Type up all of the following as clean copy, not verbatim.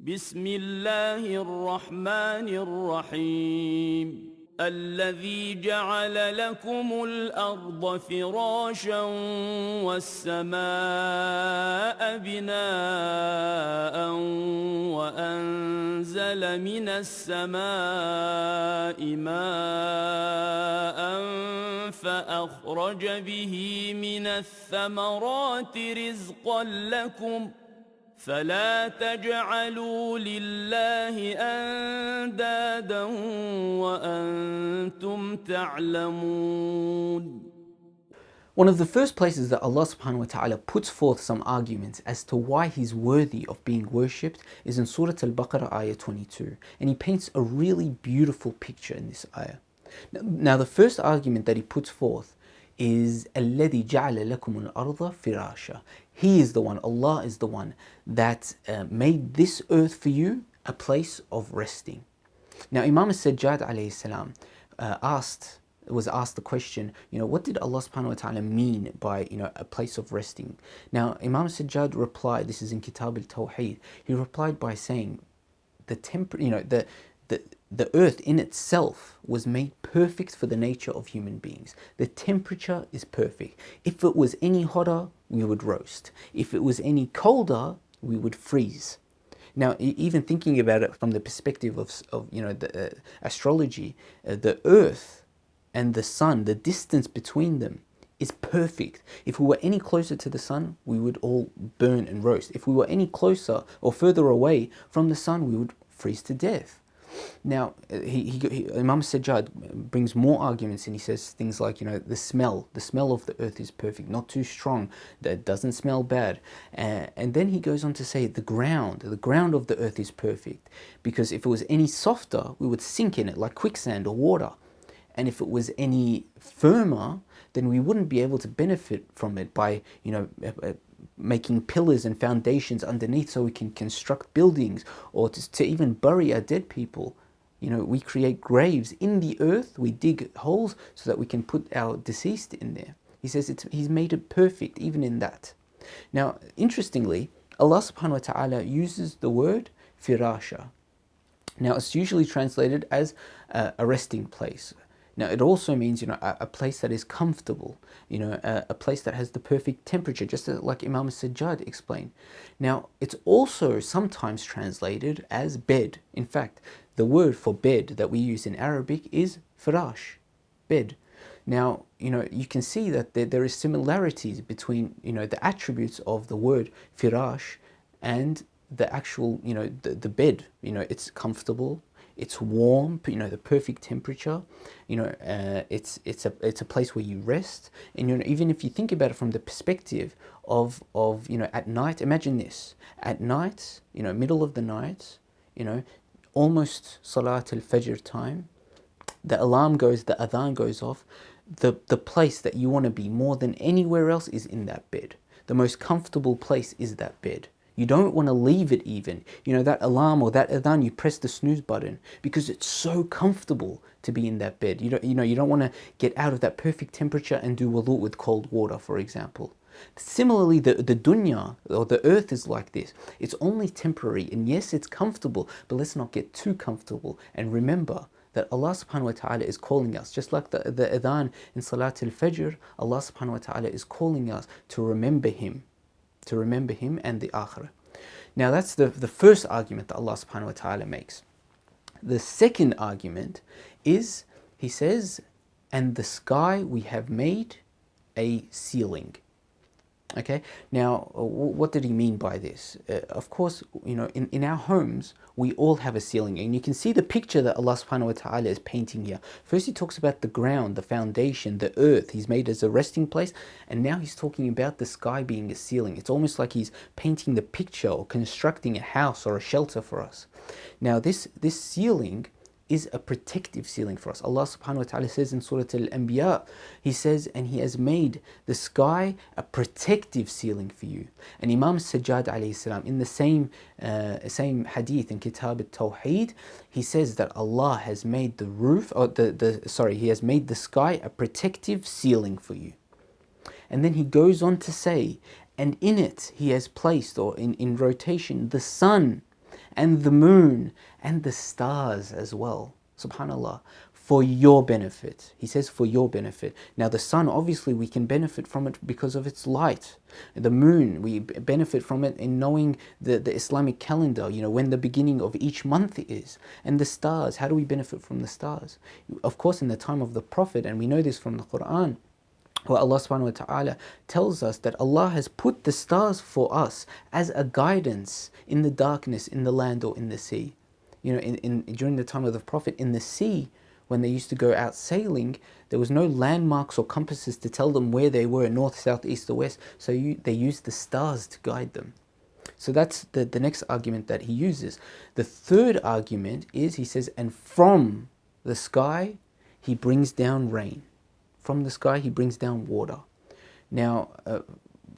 بسم الله الرحمن الرحيم الذي جعل لكم الأرض فراشا والسماء بناء وأنزل من السماء ماء فأخرج به من الثمرات رزقا لكم فلا تجعلوا لله أندادا وأنتم تعلمون. One of the first places that Allah subhanahu wa ta'ala puts forth some arguments as to why He's worthy of being worshipped is in Surat Al-Baqarah, Ayah 22. And He paints a really beautiful picture in this ayah. Now the first argument that He puts forth is الَّذِي جَعَلَ لَكُمُ الْأَرْضَ فِرَاشًا. He is the one, Allah is the one that made this earth for you a place of resting. Now Imam al-Sajjad alayhi salam was asked the question, what did Allah subhanahu wa ta'ala mean by, a place of resting? Now Imam al-Sajjad replied, this is in Kitab al-Tawheed, he replied by saying, the earth in itself was made perfect for the nature of human beings. The temperature is perfect. If it was any hotter, we would roast. If it was any colder, we would freeze. Now, even thinking about it from the perspective of the astrology, the earth and the sun, the distance between them is perfect. If we were any closer to the sun, we would all burn and roast. If we were any closer or further away from the sun, we would freeze to death. Now, Imam Sajjad brings more arguments, and he says things like, the smell of the earth is perfect, not too strong, that doesn't smell bad. And then he goes on to say the ground of the earth is perfect, because if it was any softer, we would sink in it like quicksand or water. And if it was any firmer, then we wouldn't be able to benefit from it by, making pillars and foundations underneath so we can construct buildings, or to even bury our dead people. We create graves in the earth, we dig holes so that we can put our deceased in there. He says He's made it perfect even in that. Now, interestingly, Allah subhanahu wa ta'ala uses the word firasha. Now, it's usually translated as a resting place. Now, it also means, a place that is comfortable, a place that has the perfect temperature, just like Imam al-Sajjad explained. Now, it's also sometimes translated as bed. In fact, the word for bed that we use in Arabic is firash, bed. Now, you can see that there is similarities between, the attributes of the word firash and the actual, the bed. It's comfortable, it's warm, the perfect temperature. It's a place where you rest. And even if you think about it from the perspective of at night, imagine this: at night, middle of the night, almost Salat al-Fajr time, the adhan goes off. The place that you want to be more than anywhere else is in that bed. The most comfortable place is that bed. You don't want to leave it even. That alarm or that adhan, you press the snooze button because it's so comfortable to be in that bed. You don't want to get out of that perfect temperature and do wudu with cold water, for example. Similarly, the dunya or the earth is like this. It's only temporary, and yes, it's comfortable, but let's not get too comfortable. And remember that Allah subhanahu wa ta'ala is calling us, just like the adhan in Salat al-Fajr, Allah subhanahu wa ta'ala is calling us to remember Him and the akhirah. Now that's the first argument that Allah subhanahu wa ta'ala makes. The second argument is, He says, and the sky we have made a ceiling. Okay, now what did He mean by this? Of course, in our homes, we all have a ceiling, and you can see the picture that Allah subhanahu wa ta'ala is painting here. First He talks about the ground, the foundation, the earth He's made as a resting place, and now He's talking about the sky being a ceiling. It's almost like He's painting the picture or constructing a house or a shelter for us. Now this ceiling is a protective ceiling for us. Allah subhanahu wa ta'ala says in Surat Al-Anbiya, He says, and He has made the sky a protective ceiling for you. And Imam Sajjad alayhi salam, in the same hadith in Kitab al-Tawheed, he says that Allah has made the roof, or He has made the sky a protective ceiling for you. And then he goes on to say, and in it He has placed, or in rotation, the sun and the moon and the stars as well. Subhanallah. For your benefit. He says for your benefit. Now the sun, obviously we can benefit from it because of its light. The moon, we benefit from it in knowing the Islamic calendar, when the beginning of each month is. And the stars, how do we benefit from the stars? Of course, in the time of the Prophet, and we know this from the Qur'an, where Allah subhanahu wa ta'ala tells us that Allah has put the stars for us as a guidance in the darkness, in the land or in the sea. During the time of the Prophet, in the sea, when they used to go out sailing, there was no landmarks or compasses to tell them where they were, north, south, east or west, so they used the stars to guide them. So that's the next argument that he uses. The third argument is, he says, and from the sky he brings down rain. From the sky he brings down water. Now,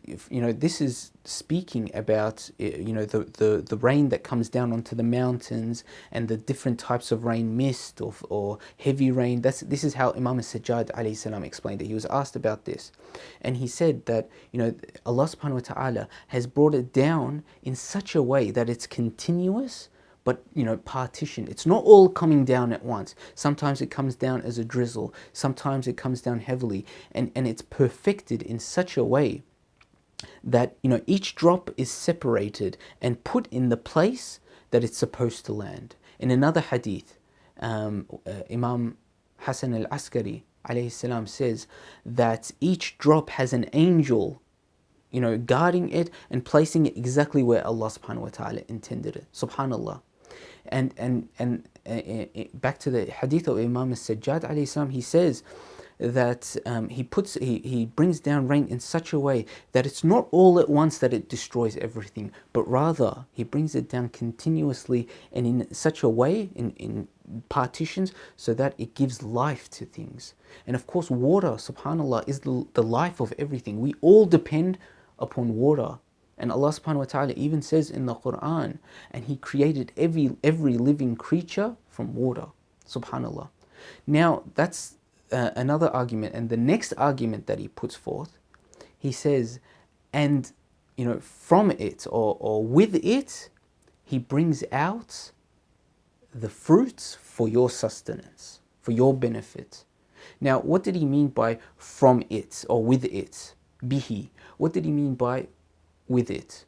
this is speaking about the rain that comes down onto the mountains and the different types of rain, mist or heavy rain. This is how Imam al-Sajjad alayhi salam explained it. He was asked about this, and he said that Allah subhanahu wa ta'ala has brought it down in such a way that it's continuous, but partition. It's not all coming down at once. Sometimes it comes down as a drizzle, sometimes it comes down heavily, and it's perfected in such a way that each drop is separated and put in the place that it's supposed to land. In another hadith, Imam Hassan al-Askari alayhi salam says that each drop has an angel guarding it and placing it exactly where Allah subhanahu wa ta'ala intended it. Subhanallah. And back to the hadith of Imam al-Sajjad alayhi salam, he says that he brings down rain in such a way that it's not all at once that it destroys everything, but rather he brings it down continuously and in such a way, in partitions, so that it gives life to things. And of course water, subhanallah, is the life of everything. We all depend upon water. And Allah subhanahu wa ta'ala even says in the Qur'an, and he created every living creature from water. Subhanallah. Now that's another argument, and the next argument that he puts forth, he says, and from it or with it, he brings out the fruits for your sustenance, for your benefit. Now, what did he mean by from it or with it? Bihi. What did he mean by with it?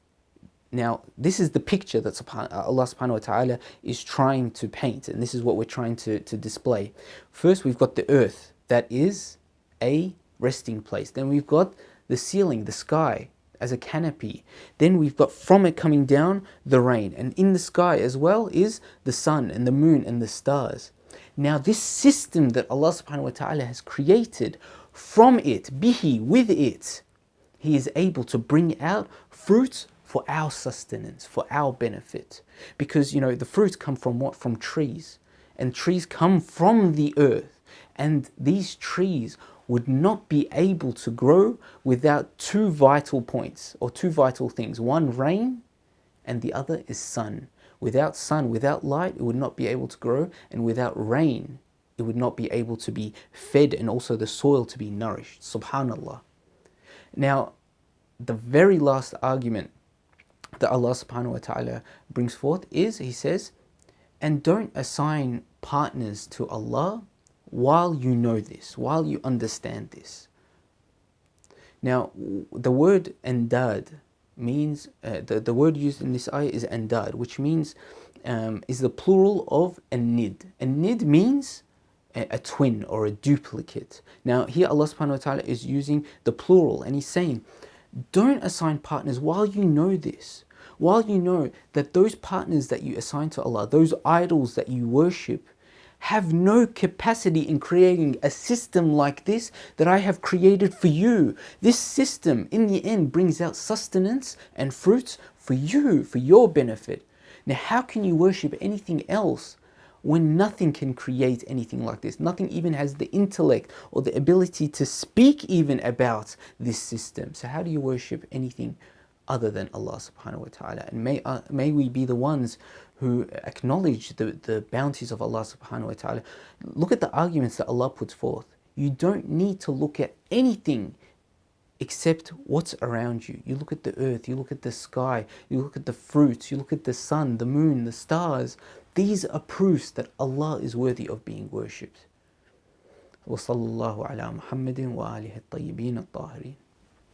Now, this is the picture that Allah subhanahu wa ta'ala is trying to paint, and this is what we're trying to display. First, we've got the earth. That is a resting place. Then we've got the ceiling, the sky, as a canopy. Then we've got from it coming down the rain. And in the sky as well is the sun and the moon and the stars. Now this system that Allah subhanahu wa ta'ala has created, from it, bihi, with it, he is able to bring out fruits for our sustenance, for our benefit. Because the fruits come from what? From trees. And trees come from the earth. And these trees would not be able to grow without two vital points, or two vital things. One, rain, and the other is sun. Without sun, without light, it would not be able to grow, and without rain, it would not be able to be fed, and also the soil to be nourished. Subhanallah. Now, the very last argument that Allah subhanahu wa ta'ala brings forth is, he says, and don't assign partners to Allah while you know this, while you understand this. Now, the word andad means, the word used in this ayah is andad, which means, is the plural of an-nid. An-nid means a twin or a duplicate. Now, here Allah subhanahu wa ta'ala is using the plural, and he's saying, don't assign partners while you know this. While you know that those partners that you assign to Allah, those idols that you worship, have no capacity in creating a system like this that I have created for you. This system, in the end, brings out sustenance and fruits for you, for your benefit. Now, how can you worship anything else when nothing can create anything like this? Nothing even has the intellect or the ability to speak even about this system. So how do you worship anything other than Allah subhanahu wa ta'ala? And may we be the ones who acknowledge the bounties of Allah subhanahu wa ta'ala. Look at the arguments that Allah puts forth. You don't need to look at anything accept what's around you. You look at the earth, you look at the sky, you look at the fruits, you look at the sun, the moon, the stars. These are proofs that Allah is worthy of being worshipped. وصلى الله على محمد وآله الطيبين الطاهرين.